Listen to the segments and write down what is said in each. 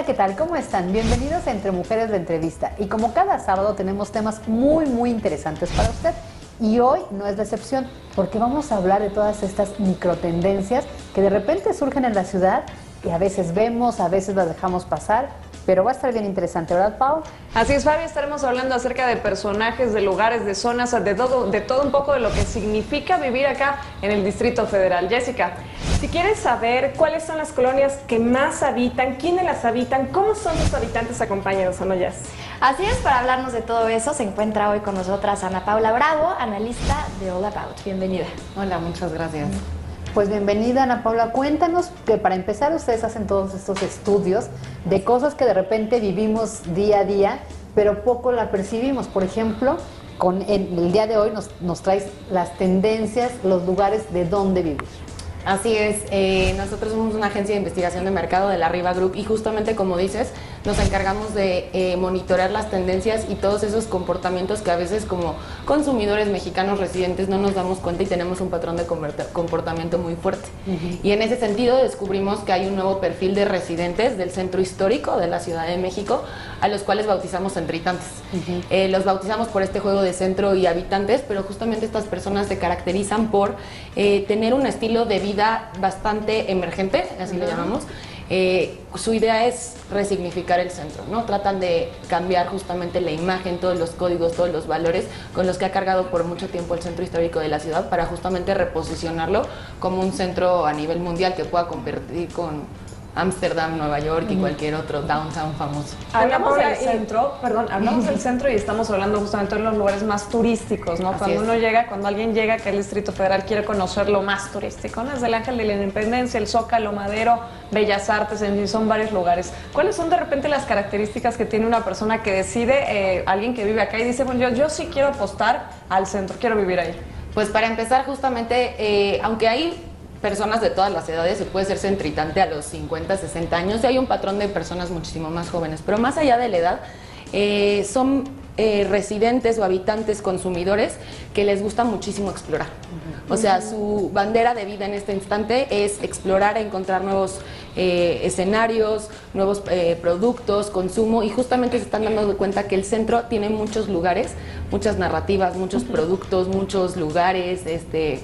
Hola, ¿qué tal? ¿Cómo están? Bienvenidos a Entre Mujeres la Entrevista. Y como cada sábado tenemos temas muy interesantes para usted. Y hoy no es la excepción, porque vamos a hablar de todas estas microtendencias que de repente surgen en la ciudad y a veces vemos, a veces las dejamos pasar, pero va a estar bien interesante, ¿verdad, Pau? Así es, Fabi, estaremos hablando acerca de personajes, de lugares, de zonas, de todo un poco de lo que significa vivir acá en el Distrito Federal. Jessica, si quieres saber cuáles son las colonias que más habitan, quiénes las habitan, cómo son sus habitantes, acompáñanos, ¿o no, Jess? Así es, para hablarnos de todo eso se encuentra hoy con nosotras Ana Paula Bravo, analista de All About. Bienvenida. Hola, muchas gracias. Pues bienvenida, Ana Paula. Cuéntanos que para empezar ustedes hacen todos estos estudios de cosas que de repente vivimos día a día, pero poco la percibimos. Por ejemplo, el día de hoy nos traes las tendencias, los lugares de dónde vivir. Así es, nosotros somos una agencia de investigación de mercado de la Riva Group y justamente como dices, nos encargamos de monitorear las tendencias y todos esos comportamientos que a veces como consumidores mexicanos residentes no nos damos cuenta y tenemos un patrón de comportamiento muy fuerte. Y en ese sentido descubrimos que hay un nuevo perfil de residentes del centro histórico de la Ciudad de México, a los cuales bautizamos centritantes. Los bautizamos por este juego de centro y habitantes, pero justamente estas personas se caracterizan por tener un estilo de vida bastante emergente, así lo llamamos. Su idea es resignificar el centro, ¿no? Tratan de cambiar justamente la imagen, todos los códigos, todos los valores con los que ha cargado por mucho tiempo el centro histórico de la ciudad para justamente reposicionarlo como un centro a nivel mundial que pueda competir con Ámsterdam, Nueva York y cualquier otro downtown famoso. Hablamos del centro, hablamos del centro y estamos hablando justamente de los lugares más turísticos, ¿no? Cuando alguien llega que el Distrito Federal quiere conocer lo más turístico, ¿no? Desde el Ángel de la Independencia, el Zócalo, Madero, Bellas Artes, en fin, son varios lugares. ¿Cuáles son de repente las características que tiene una persona que decide, alguien que vive acá y dice, bueno, yo sí quiero apostar al centro, quiero vivir ahí? Pues para empezar justamente, aunque hay personas de todas las edades, se puede ser centritante a los 50, 60 años, y hay un patrón de personas muchísimo más jóvenes, pero más allá de la edad, son residentes o habitantes consumidores que les gusta muchísimo explorar. O sea, su bandera de vida en este instante es explorar, encontrar nuevos escenarios, nuevos productos, consumo, y justamente se están dando cuenta que el centro tiene muchos lugares, muchas narrativas, muchos productos, muchos lugares,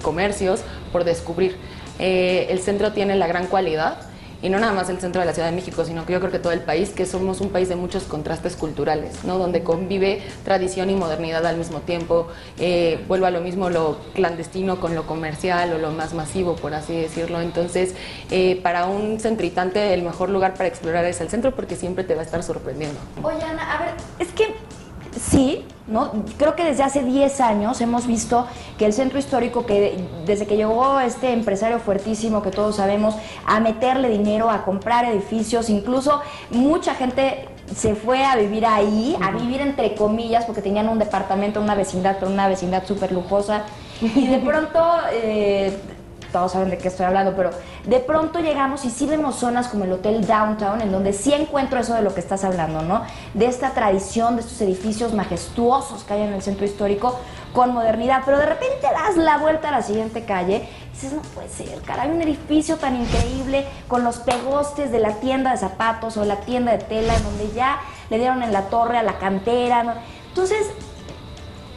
comercios por descubrir. El centro tiene la gran cualidad, y no nada más el centro de la Ciudad de México, sino que yo creo que todo el país, que somos un país de muchos contrastes culturales, ¿no? Donde convive tradición y modernidad al mismo tiempo. Vuelvo a lo mismo, lo clandestino con lo comercial o lo más masivo, por así decirlo. Entonces, para un centritante, el mejor lugar para explorar es el centro, porque siempre te va a estar sorprendiendo. Oye, Ana, a ver, es que sí, ¿no? Creo que desde hace 10 años hemos visto que el centro histórico, que desde que llegó este empresario fuertísimo que todos sabemos, a meterle dinero, a comprar edificios, incluso mucha gente se fue a vivir ahí, a vivir entre comillas, porque tenían un departamento, una vecindad, pero una vecindad súper lujosa, y de pronto... todos saben de qué estoy hablando, pero de pronto llegamos y sí vemos zonas como el Hotel Downtown, en donde sí encuentro eso de lo que estás hablando, ¿no? De esta tradición, de estos edificios majestuosos que hay en el centro histórico, con modernidad, pero de repente das la vuelta a la siguiente calle y dices, no puede ser, caray, un edificio tan increíble, con los pegostes de la tienda de zapatos o la tienda de tela, en donde ya le dieron en la torre a la cantera, ¿no? Entonces,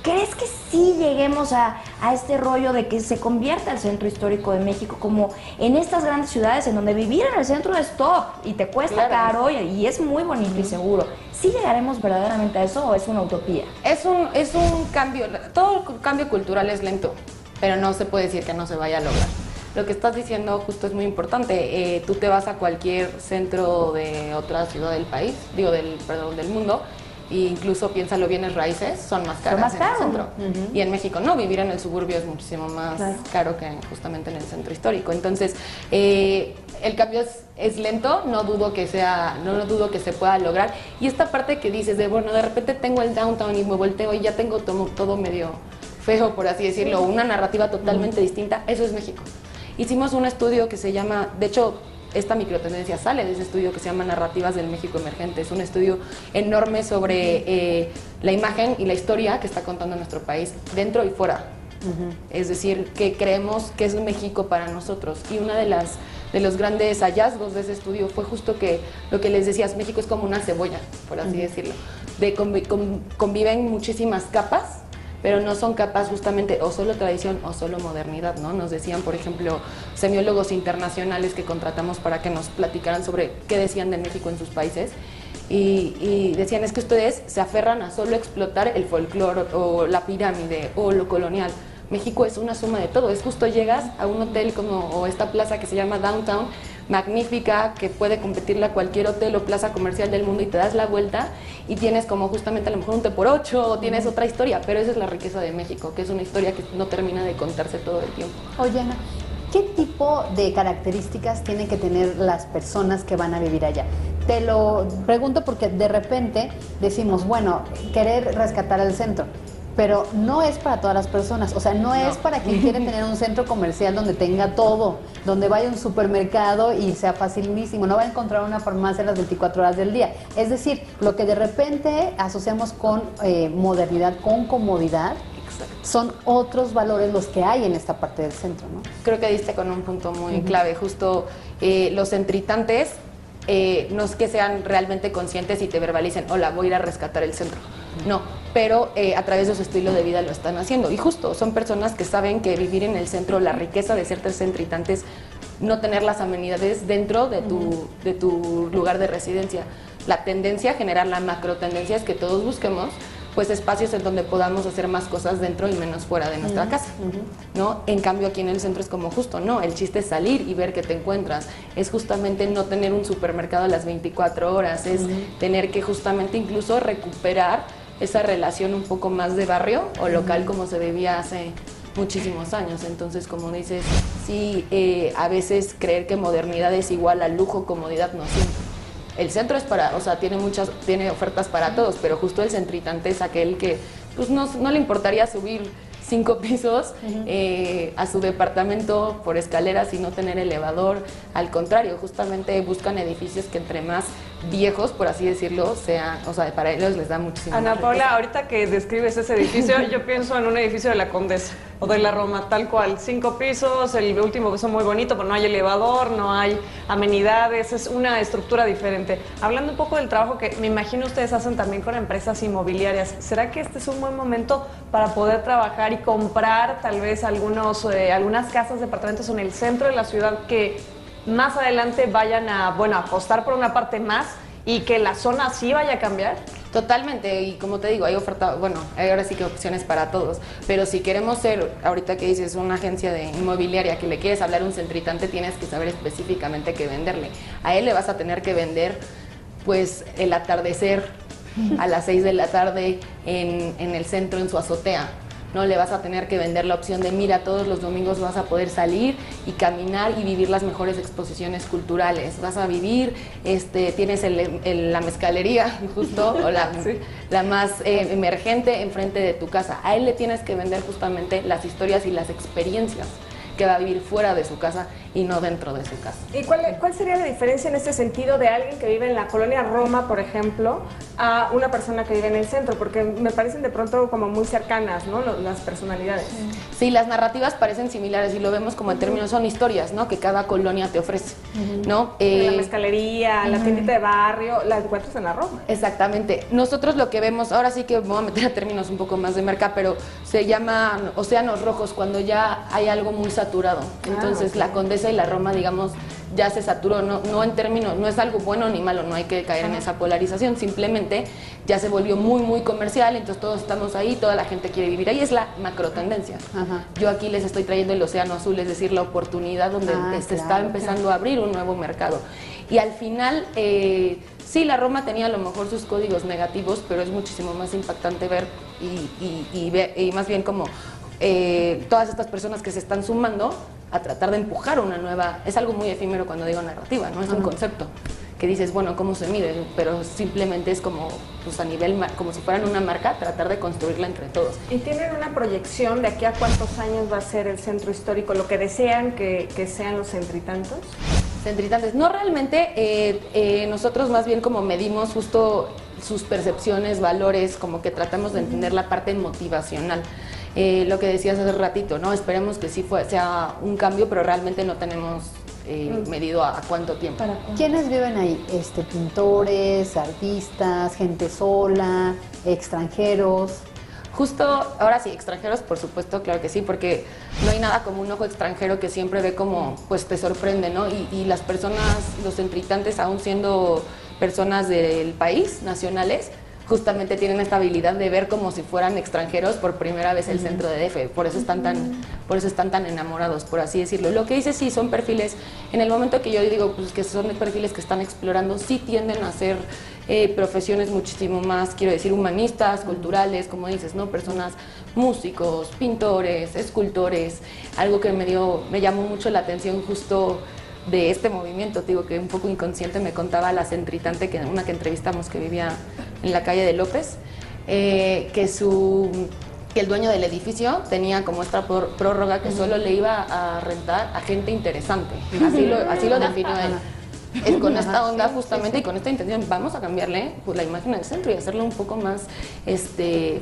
¿crees que sí lleguemos a este rollo de que se convierta el centro histórico de México como en estas grandes ciudades en donde vivir en el centro es top y te cuesta caro y es muy bonito y seguro? ¿Sí llegaremos verdaderamente a eso o es una utopía? Es un cambio, todo cambio cultural es lento, pero no se puede decir que no se vaya a lograr. Lo que estás diciendo justo es muy importante. Tú te vas a cualquier centro de otra ciudad del país, del mundo, e incluso piénsalo, bienes raíces son más caras en el centro. Y en México no, vivir en el suburbio es muchísimo más caro que justamente en el centro histórico. Entonces, el cambio es lento, no dudo que se pueda lograr. Y esta parte que dices de, bueno, de repente tengo el downtown y me volteo y ya tengo todo medio feo, por así decirlo, una narrativa totalmente distinta, eso es México. Hicimos un estudio que se llama, de hecho, esta microtendencia sale de ese estudio que se llama Narrativas del México Emergente. Es un estudio enorme sobre la imagen y la historia que está contando nuestro país dentro y fuera Es decir, que creemos que es México para nosotros. Y una de los grandes hallazgos de ese estudio fue justo que lo que les decías, México es como una cebolla, por así decirlo. Conviven muchísimas capas, pero no son capas justamente o solo tradición o solo modernidad, ¿no? Nos decían, por ejemplo, semiólogos internacionales que contratamos para que nos platicaran sobre qué decían de México en sus países, y decían, es que ustedes se aferran a solo explotar el folclore o la pirámide o lo colonial. México es una suma de todo, es justo llegas a un hotel o esta plaza que se llama Downtown, magnífica, que puede competirle a cualquier hotel o plaza comercial del mundo, y te das la vuelta y tienes como justamente a lo mejor un té por 8 o tienes otra historia, pero esa es la riqueza de México, que es una historia que no termina de contarse todo el tiempo. Oye, Ana, ¿qué tipo de características tienen que tener las personas que van a vivir allá? Te lo pregunto porque de repente decimos, bueno, querer rescatar el centro, pero no es para todas las personas, o sea, no es para quien quiere tener un centro comercial donde tenga todo, donde vaya a un supermercado y sea facilísimo, no va a encontrar una farmacia las 24 horas del día. Es decir, lo que de repente asociamos con modernidad, con comodidad, son otros valores los que hay en esta parte del centro, ¿no? Creo que diste con un punto muy clave, justo los centritantes no es que sean realmente conscientes y te verbalicen, hola, voy a ir a rescatar el centro. No, pero a través de su estilo de vida lo están haciendo. Y justo, son personas que saben que vivir en el centro, la riqueza de ser centritantes, no tener las amenidades dentro de tu lugar de residencia. La tendencia a generar la macro tendencia es que todos busquemos pues espacios en donde podamos hacer más cosas dentro y menos fuera de nuestra casa, ¿no? En cambio aquí en el centro es como justo, no, el chiste es salir y ver qué te encuentras, es justamente no tener un supermercado a las 24 horas, es tener que justamente incluso recuperar esa relación un poco más de barrio o local como se vivía hace muchísimos años. Entonces, como dices, sí, a veces creer que modernidad es igual a lujo, comodidad, no siempre. El centro es para, o sea, tiene ofertas para todos, pero justo el centritante es aquel que pues no le importaría subir 5 pisos a su departamento por escaleras y no tener elevador. Al contrario, justamente buscan edificios que entre más viejos, por así decirlo, sean, o sea, para ellos les da muchísimo. Ana Paula, ahorita que describes ese edificio, yo pienso en un edificio de la Condesa o de la Roma, tal cual, 5 pisos, el último piso muy bonito, pero no hay elevador, no hay amenidades, es una estructura diferente. Hablando un poco del trabajo que me imagino ustedes hacen también con empresas inmobiliarias, ¿será que este es un buen momento para poder trabajar y comprar tal vez algunas casas, departamentos en el centro de la ciudad que más adelante vayan a apostar por una parte más y que la zona sí vaya a cambiar? Totalmente, y como te digo, hay oferta, hay ahora sí que opciones para todos, pero si queremos ser, ahorita que dices, una agencia de inmobiliaria que le quieres hablar a un centritante, tienes que saber específicamente qué venderle. A él le vas a tener que vender, pues, el atardecer a las 6 de la tarde en el centro, en su azotea. No le vas a tener que vender la opción de, mira, todos los domingos vas a poder salir y caminar y vivir las mejores exposiciones culturales. Vas a vivir, tienes la mezcalería justo, o la más emergente enfrente de tu casa. A él le tienes que vender justamente las historias y las experiencias que va a vivir fuera de su casa y no dentro de su casa. ¿Y cuál sería la diferencia en este sentido de alguien que vive en la colonia Roma, por ejemplo, a una persona que vive en el centro? Porque me parecen de pronto como muy cercanas, ¿no? Las personalidades. Sí, las narrativas parecen similares y lo vemos como en términos, son historias, ¿no? Que cada colonia te ofrece, ¿no? La mezcalería, la tiendita de barrio, la encuentras en la Roma. Exactamente. Nosotros lo que vemos, ahora sí que me voy a meter a términos un poco más de mercado, pero se llaman océanos rojos cuando ya hay algo muy saturado. Entonces, la Condesa y la Roma, digamos, ya se saturó, no en términos, no es algo bueno ni malo, no hay que caer en esa polarización, simplemente ya se volvió muy, muy comercial, entonces todos estamos ahí, toda la gente quiere vivir ahí, es la macro tendencia. Yo aquí les estoy trayendo el océano azul, es decir, la oportunidad donde se está empezando a abrir un nuevo mercado. Y al final, sí, la Roma tenía a lo mejor sus códigos negativos, pero es muchísimo más impactante ver y más bien como todas estas personas que se están sumando a tratar de empujar una nueva, es algo muy efímero cuando digo narrativa, no es un concepto que dices, bueno, ¿cómo se mide? Pero simplemente es como, pues a nivel, como si fueran una marca, tratar de construirla entre todos. ¿Y tienen una proyección de aquí a cuántos años va a ser el centro histórico, lo que desean que sean los centritantos? Centritantes, no realmente, nosotros más bien como medimos justo sus percepciones, valores, como que tratamos de entender la parte motivacional. lo que decías hace ratito, ¿no? Esperemos que sí sea un cambio, pero realmente no tenemos medido a cuánto tiempo. ¿Quiénes viven ahí? Pintores, artistas, gente sola, extranjeros. Justo, ahora sí, extranjeros, por supuesto, claro que sí, porque no hay nada como un ojo extranjero que siempre ve como, pues te sorprende, ¿no? Y las personas, los centritantes, aún siendo personas del país, nacionales, justamente tienen esta habilidad de ver como si fueran extranjeros por primera vez el centro de DF, por eso están tan enamorados, por así decirlo. Lo que dice sí son perfiles, en el momento que yo digo pues que son perfiles que están explorando, sí tienden a ser profesiones muchísimo más, quiero decir, humanistas, culturales, como dices, ¿no? Personas, músicos, pintores, escultores, algo que me llamó mucho la atención justo de este movimiento, digo que un poco inconsciente me contaba la centritante, una que entrevistamos que vivía en la calle de López, que el dueño del edificio tenía como esta prórroga que solo le iba a rentar a gente interesante, así lo definió él. Con esta onda justamente y con esta intención vamos a cambiarle pues, la imagen del centro y hacerlo un poco más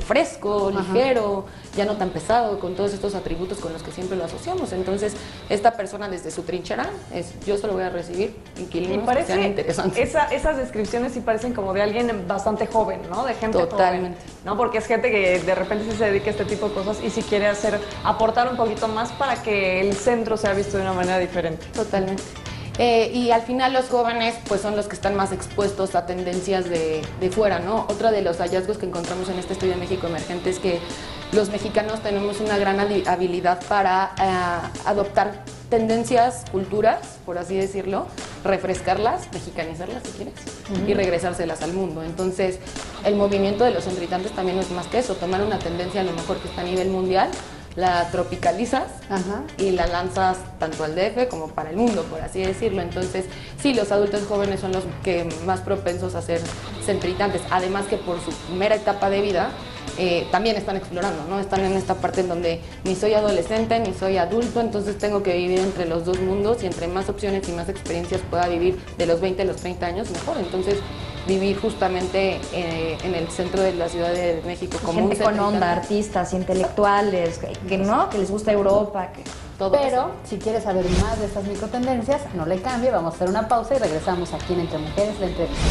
fresco, ligero, ya no tan pesado, con todos estos atributos con los que siempre lo asociamos. Entonces esta persona desde su trinchera yo solo voy a recibir inquilinos que sean interesantes. Esas descripciones sí parecen como de alguien bastante joven, ¿no? De gente totalmente joven, ¿no? Porque es gente que de repente sí se dedica a este tipo de cosas y si quiere aportar un poquito más para que el centro sea visto de una manera diferente. Totalmente. Y al final los jóvenes pues son los que están más expuestos a tendencias de fuera, ¿no? Otro de los hallazgos que encontramos en este estudio de México Emergente es que los mexicanos tenemos una gran habilidad para adoptar tendencias, culturas, por así decirlo, refrescarlas, mexicanizarlas si quieres, y regresárselas al mundo. Entonces, el movimiento de los centritantes también no es más que eso, tomar una tendencia a lo mejor que está a nivel mundial, la tropicalizas y la lanzas tanto al DF como para el mundo, por así decirlo. Entonces, sí, los adultos jóvenes son los que más propensos a ser centritantes, además que por su mera etapa de vida también están explorando, ¿no? Están en esta parte en donde ni soy adolescente ni soy adulto, entonces tengo que vivir entre los dos mundos y entre más opciones y más experiencias pueda vivir de los 20 a los 30 años, mejor. Entonces, vivir justamente en el centro de la Ciudad de México como gente con onda, artistas, intelectuales, que les gusta Europa, Pero si quieres saber más de estas microtendencias, no le cambie, vamos a hacer una pausa y regresamos aquí en Entre Mujeres, la entrevista.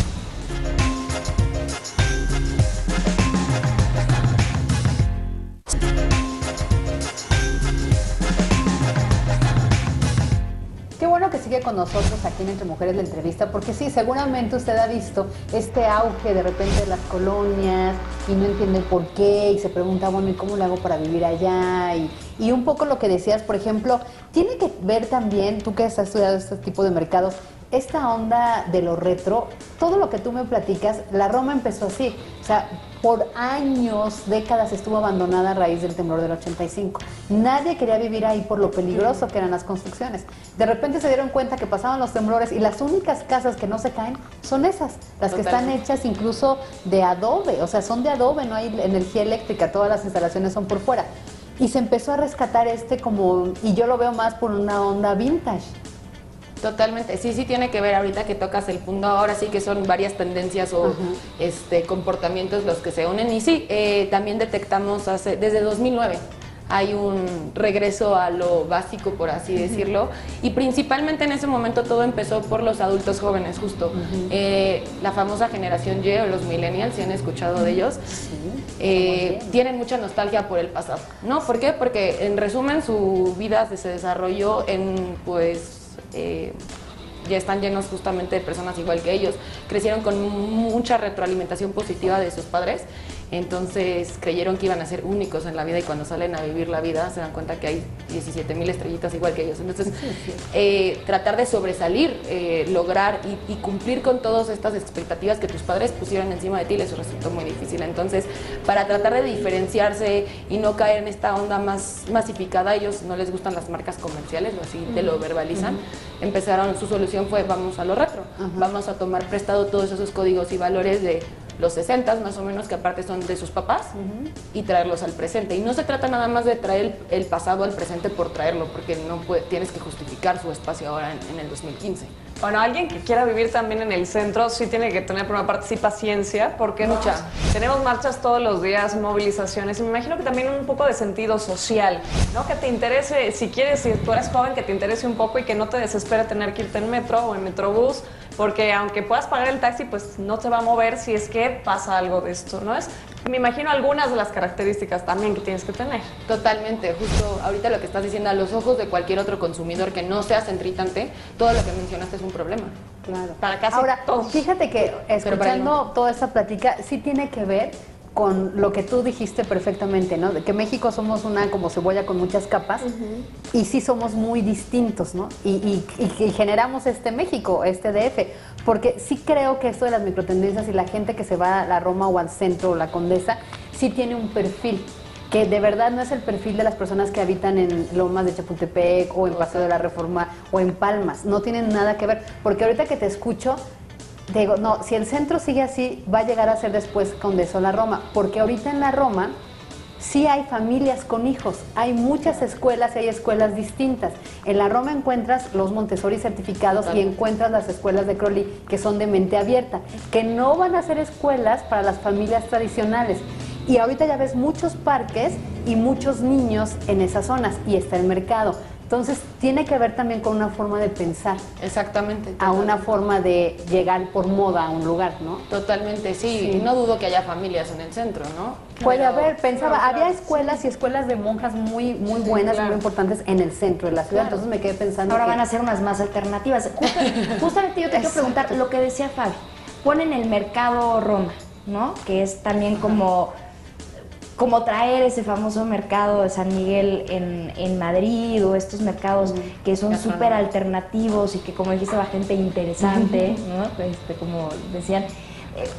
Qué bueno que sigue con nosotros aquí en Entre Mujeres la entrevista, porque sí, seguramente usted ha visto este auge de repente de las colonias y no entiende por qué y se pregunta, bueno, ¿y cómo lo hago para vivir allá? Y un poco lo que decías, por ejemplo, tiene que ver también, tú que has estudiado este tipo de mercados, esta onda de lo retro, todo lo que tú me platicas, la Roma empezó así, o sea, por años, décadas estuvo abandonada a raíz del temblor del 85. Nadie quería vivir ahí por lo peligroso que eran las construcciones. De repente se dieron cuenta que pasaban los temblores y las únicas casas que no se caen son esas, las que están hechas incluso de adobe, o sea, son de adobe, no hay energía eléctrica, todas las instalaciones son por fuera. Y se empezó a rescatar como, y yo lo veo más por una onda vintage. Totalmente, sí tiene que ver ahorita que tocas el punto, ahora sí que son varias tendencias o comportamientos los que se unen y sí, también detectamos desde 2009 hay un regreso a lo básico, por así decirlo, y principalmente en ese momento todo empezó por los adultos jóvenes, justo. La famosa generación Y o los millennials, si han escuchado de ellos, tienen mucha nostalgia por el pasado, ¿no? ¿Por qué? Porque en resumen su vida se desarrolló en, ya están llenos justamente de personas igual que ellos, crecieron con mucha retroalimentación positiva de sus padres, entonces creyeron que iban a ser únicos en la vida y cuando salen a vivir la vida se dan cuenta que hay 17,000 estrellitas igual que ellos. Entonces, tratar de sobresalir, lograr y cumplir con todas estas expectativas que tus padres pusieron encima de ti les resultó muy difícil. Entonces, para tratar de diferenciarse y no caer en esta onda más masificada, a ellos no les gustan las marcas comerciales, o así te lo verbalizan, su solución fue vamos a lo retro, vamos a tomar prestado todos esos códigos y valores de los 60s más o menos, que aparte son de sus papás, y traerlos al presente. Y no se trata nada más de traer el pasado al presente por traerlo, porque no tienes que justificar su espacio ahora en el 2015. Bueno, alguien que quiera vivir también en el centro sí tiene que tener por una parte sí paciencia, porque tenemos marchas todos los días, movilizaciones, y me imagino que también un poco de sentido social, ¿no? Que te interese, si quieres, si tú eres joven, que te interese un poco y que no te desespere tener que irte en metro o en metrobús, porque aunque puedas pagar el taxi, pues no te va a mover si es que pasa algo de esto, ¿no? Me imagino algunas de las características también que tienes que tener. Totalmente, justo ahorita lo que estás diciendo, a los ojos de cualquier otro consumidor que no sea centritante, todo lo que mencionaste es un problema. Claro. Para casi Ahora, todos. fíjate que escuchando toda esta plática, sí tiene que ver con lo que tú dijiste perfectamente, ¿no? De que México somos una como cebolla con muchas capas y sí somos muy distintos, ¿no? Y generamos este México, este DF, porque sí creo que esto de las microtendencias y la gente que se va a la Roma o al centro o la Condesa, sí tiene un perfil que de verdad no es el perfil de las personas que habitan en Lomas de Chapultepec o en Paseo de la Reforma o en Palmas, no tienen nada que ver, porque ahorita que te escucho digo, no, si el centro sigue así, va a llegar a ser después Condesa o la Roma, porque ahorita en la Roma sí hay familias con hijos, hay muchas escuelas y hay escuelas distintas. En la Roma encuentras los Montessori certificados y encuentras las escuelas de Crowley que son de mente abierta, que no van a ser escuelas para las familias tradicionales. Y ahorita ya ves muchos parques y muchos niños en esas zonas y está el mercado. Entonces, tiene que ver también con una forma de pensar. Exactamente. A una forma de llegar por moda a un lugar, ¿no? Totalmente, sí. No dudo que haya familias en el centro, ¿no? Puede haber, pensaba, había escuelas y escuelas de monjas muy buenas y muy importantes en el centro de la ciudad, entonces me quedé pensando ahora van a ser unas más alternativas. Justamente yo te quiero preguntar lo que decía Fabi. Ponen el mercado Roma, ¿no? Que es también como traer ese famoso mercado de San Miguel en Madrid o estos mercados que son súper alternativos y que, como dijiste, va gente interesante, ¿no? Como decían,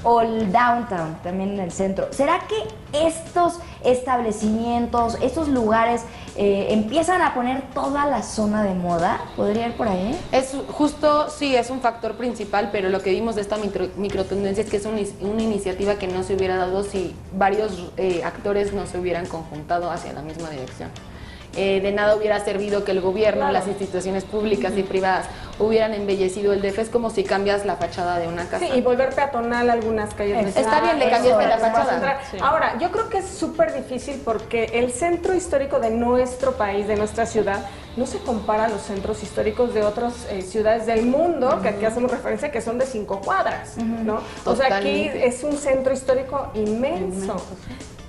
o el downtown, también en el centro. ¿Será que estos establecimientos, estos lugares empiezan a poner toda la zona de moda? ¿Podría ir por ahí? Es justo, sí, es un factor principal, pero lo que vimos de esta microtendencia es que es una iniciativa que no se hubiera dado si varios actores no se hubieran conjuntado hacia la misma dirección. De nada hubiera servido que el gobierno, las instituciones públicas y privadas hubieran embellecido el DF. Es como si cambias la fachada de una casa. Sí, y volver peatonal algunas calles. Está bien, le cambiaste la fachada. Sí. Ahora, yo creo que es súper difícil porque el centro histórico de nuestro país, de nuestra ciudad, no se compara a los centros históricos de otras ciudades del mundo, que aquí hacemos referencia que son de 5 cuadras, ¿no? O sea, aquí es un centro histórico inmenso.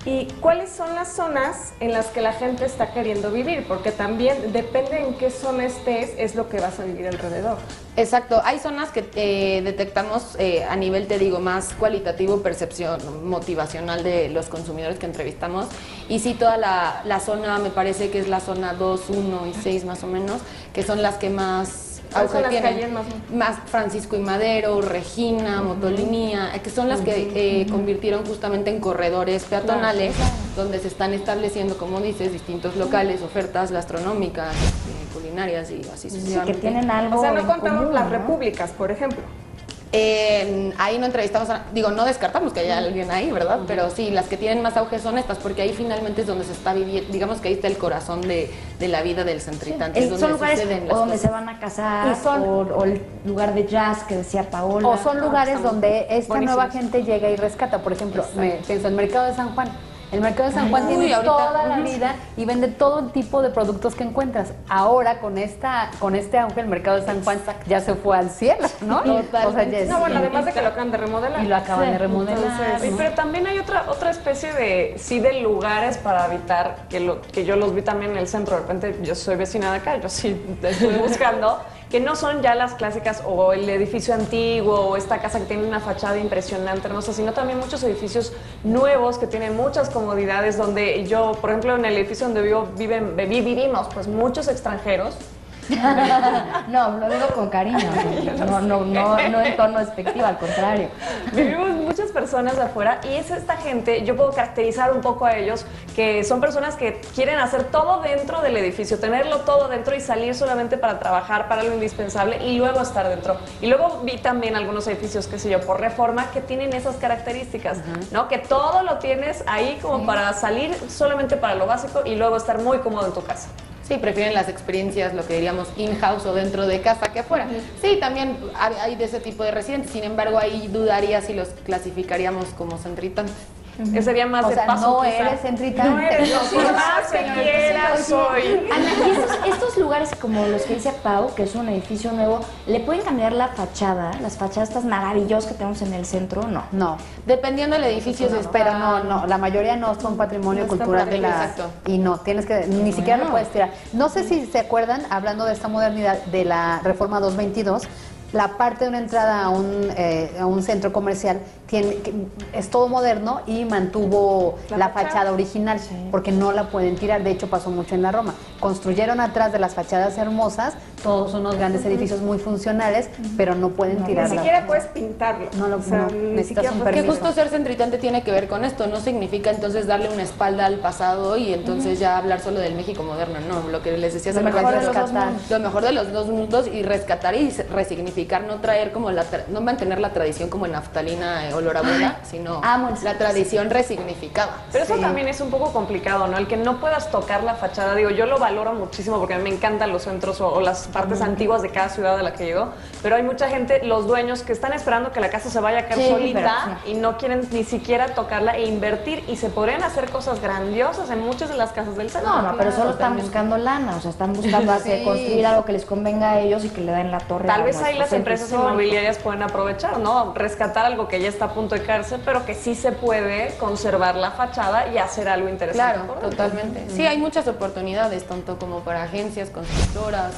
¿Y cuáles son las zonas en las que la gente está queriendo vivir? Porque también depende en qué zona estés, es lo que vas a vivir alrededor. Exacto, hay zonas que detectamos a nivel, te digo, más cualitativo, percepción motivacional de los consumidores que entrevistamos. Y sí, toda la zona, me parece que es la zona 2, 1 y 6 más o menos, que son las que más... Son las calles más Francisco y Madero, Regina, Motolinía, que son las que convirtieron justamente en corredores peatonales, donde se están estableciendo, como dices, distintos locales, ofertas gastronómicas, culinarias y así sucesivamente. Que tienen algo. O sea, no contamos común, las ¿no? repúblicas, por ejemplo. Ahí no entrevistamos, no descartamos que haya alguien ahí, ¿verdad? Pero sí, las que tienen más auge son estas, porque ahí finalmente es donde se está viviendo, digamos que ahí está el corazón de la vida del centritante. Sí. Es donde son lugares suceden las donde cosas. se van a casar, o el lugar de jazz que decía Paola. O son lugares donde esta buenísimos. nueva gente llega y rescata. Por ejemplo, pienso en el Mercado de San Juan. El Mercado de San Juan tiene ahorita, toda la vida y vende todo el tipo de productos que encuentras. Ahora, con este auge, el Mercado de San Juan ya se fue al cielo, ¿no? O sea, ya es- No, bueno, además de que lo acaban de remodelar. y lo acaban de remodelar. Sí, ¿no? pero también hay otra especie de lugares para habitar, que yo los vi también en el centro. De repente, yo soy vecina de acá, yo sí estoy buscando, que no son ya las clásicas o el edificio antiguo o esta casa que tiene una fachada impresionante, hermosa, sino también muchos edificios nuevos que tienen muchas comodidades, donde yo, por ejemplo, en el edificio donde vivimos pues muchos extranjeros. No, lo digo con cariño, no en tono despectivo, al contrario. Vivimos muchas personas de afuera y es esta gente, yo puedo caracterizar un poco a ellos, que son personas que quieren hacer todo dentro del edificio, tenerlo todo dentro y salir solamente para trabajar, para lo indispensable y luego estar dentro. Y luego vi también algunos edificios, qué sé yo, por Reforma, que tienen esas características, ¿no? Que todo lo tienes ahí como para salir solamente para lo básico y luego estar muy cómodo en tu casa. Sí, prefieren las experiencias, lo que diríamos in-house o dentro de casa que afuera. Sí, también hay de ese tipo de residentes, sin embargo, ahí dudaría si los clasificaríamos como centritantes. Que sería más O de sea, paso, no quizá. eres centritante. No eres, No, sí, por no, más que señor, quiera, sí, soy. Ana, y estos lugares como los que dice Pau, que es un edificio nuevo, ¿le pueden cambiar la fachada? Las fachadas estas maravillosas que tenemos en el centro, no. No, Dependiendo del edificio, se pero está... no, la mayoría no son patrimonio No están cultural de la... exacto. Y no, tienes que, ni siquiera lo puedes tirar. No sé si se acuerdan, hablando de esta modernidad, de la Reforma 222, la parte de una entrada a un centro comercial es todo moderno y mantuvo la fachada original, porque no la pueden tirar. De hecho, pasó mucho en la Roma. Construyeron atrás de las fachadas hermosas, todos unos grandes edificios muy funcionales, pero no pueden Ni tirarla. siquiera puedes pintarlo. No, o sea, no, ni necesitas siquiera un puedes- Que permiso. justo ser centritante tiene que ver con esto, no significa entonces darle una espalda al pasado y entonces ya hablar solo del México moderno, no, lo que les decía hace Lo rato, mejor de es los dos rescatar mundos. lo mejor de los dos mundos y rescatar y resignificar, no traer como no mantener la tradición como en naftalina olor a abuela, sino amo el la tradición resignificada. Pero eso Sí. también es un poco complicado, ¿no? El que no puedas tocar la fachada, digo, yo lo valoro muchísimo porque a mí me encantan los centros o las partes antiguas de cada ciudad de la que llego, pero hay mucha gente, los dueños, que están esperando que la casa se vaya a caer Sí, solita pero y no quieren ni siquiera tocarla e invertir, y se podrían hacer cosas grandiosas en muchas de las casas del centro. No, pero solo están totalmente. buscando lana, o sea, están buscando hacer, construir algo que les convenga a ellos y que le den la torre. Tal a vez ahí nuestro las centro empresas histórico. inmobiliarias pueden aprovechar, ¿no? Rescatar algo que ya está a punto de caerse, pero que sí se puede conservar la fachada y hacer algo interesante. Claro, por dentro. totalmente. Sí, hay muchas oportunidades, tanto como para agencias, constructoras,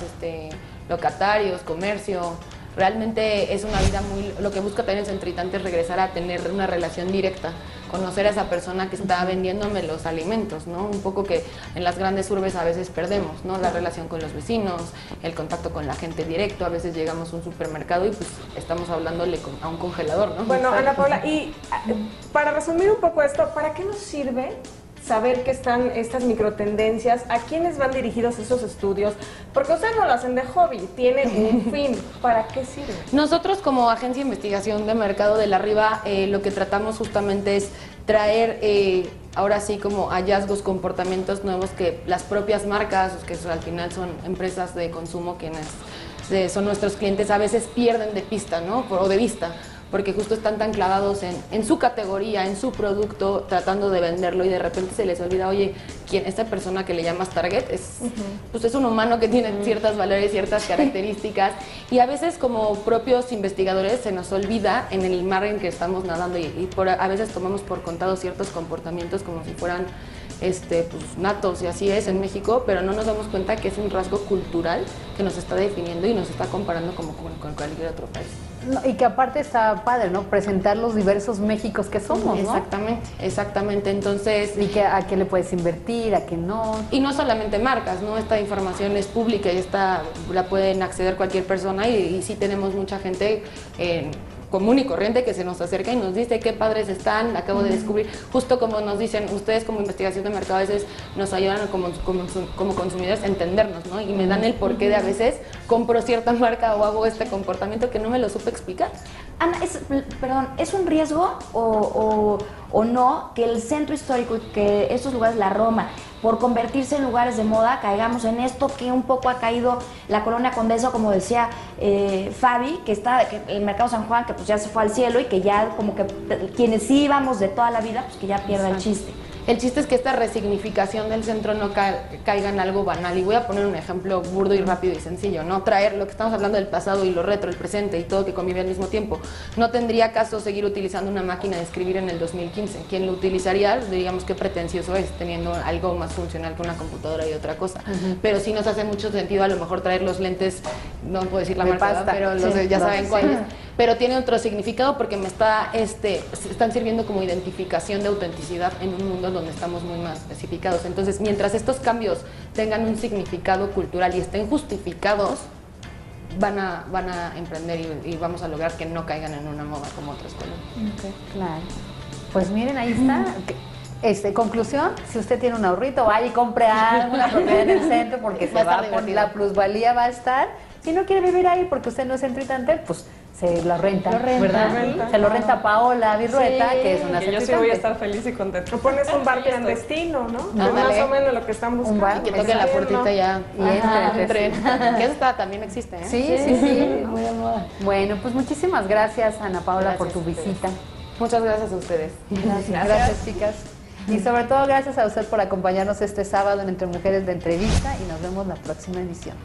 locatarios, comercio. Realmente es una vida muy... Lo que busca también el centritante es regresar a tener una relación directa, conocer a esa persona que está vendiéndome los alimentos, ¿no? Un poco que en las grandes urbes a veces perdemos, ¿no? La relación con los vecinos, el contacto con la gente directo. A veces llegamos a un supermercado y pues estamos hablándole a un congelador, ¿no? Bueno, Ana Paula, y para resumir un poco esto, ¿para qué nos sirve saber que están estas microtendencias? ¿A quiénes van dirigidos esos estudios? Porque ustedes no lo hacen de hobby, tienen un fin. ¿Para qué sirve? Nosotros como Agencia de Investigación de Mercado de la Riva, lo que tratamos justamente es traer ahora sí como hallazgos, comportamientos nuevos que las propias marcas, que al final son empresas de consumo quienes son nuestros clientes, a veces pierden de pista, ¿no? O de vista, porque justo están tan clavados en su categoría, en su producto, tratando de venderlo y de repente se les olvida, oye, esta persona que le llamas target pues es un humano que tiene ciertos valores, ciertas características, y a veces como propios investigadores se nos olvida en el mar en que estamos nadando y a veces tomamos por contado ciertos comportamientos como si fueran pues, natos, y así es en México, pero no nos damos cuenta que es un rasgo cultural que nos está definiendo y nos está comparando como con cualquier otro país. No, y que aparte está padre, ¿no? Presentar los diversos Méxicos que somos, ¿no? Exactamente. Entonces, Y que a qué le puedes invertir, a qué no. y no solamente marcas, ¿no? Esta información es pública y la pueden acceder cualquier persona y sí tenemos mucha gente común y corriente que se nos acerca y nos dice qué padres están, acabo de descubrir, justo como nos dicen, ustedes como investigación de mercado a veces nos ayudan como consumidores a entendernos, ¿no? Y me dan el porqué de a veces compro cierta marca o hago este comportamiento que no me lo supe explicar. Ana, ¿es un riesgo o no que el centro histórico y que estos lugares, la Roma, por convertirse en lugares de moda, caigamos en esto que un poco ha caído la Colonia Condesa, como decía Fabi, que el Mercado San Juan, que pues ya se fue al cielo y que ya como que quienes sí íbamos de toda la vida, pues que ya pierda el chiste? El chiste es que esta resignificación del centro no caiga en algo banal. Y voy a poner un ejemplo burdo y rápido y sencillo, ¿no? Traer lo que estamos hablando del pasado y lo retro, el presente y todo que convive al mismo tiempo. No tendría caso seguir utilizando una máquina de escribir en el 2015. Quien lo utilizaría, diríamos qué pretencioso es, teniendo algo más funcional que una computadora y otra cosa. Pero sí nos hace mucho sentido a lo mejor traer los lentes, no puedo decir la De marca, pasta. pero ya saben cuáles. Pero tiene otro significado porque están sirviendo como identificación de autenticidad en un mundo donde estamos muy más especificados. Entonces, mientras estos cambios tengan un significado cultural y estén justificados, van a emprender y vamos a lograr que no caigan en una moda como otras colonias. Okay, claro. Pues miren, ahí está. Conclusión, si usted tiene un ahorrito, vaya y compre alguna propiedad en el centro porque Va a estar la divertido. plusvalía va a estar Si no quiere vivir ahí porque usted no es centritante, pues se lo renta, ¿verdad? Lo renta. Se lo renta Paola Virrueta, Sí, que es una Que yo sí centritante. voy a estar feliz y contenta. O pones un bar clandestino, ¿no? Que es Ándale. más o menos lo que están buscando. bar, Y que toque la puertita ya. Y Entre. Que esta también existe, ¿eh? Sí, sí, sí. Muy de moda. Bueno, pues muchísimas gracias, Ana Paula, por tu Gracias a ustedes. visita. Muchas gracias a ustedes. Gracias, chicas. Y sobre todo, gracias a usted por acompañarnos este sábado en Entre Mujeres de Entrevista y nos vemos la próxima emisión.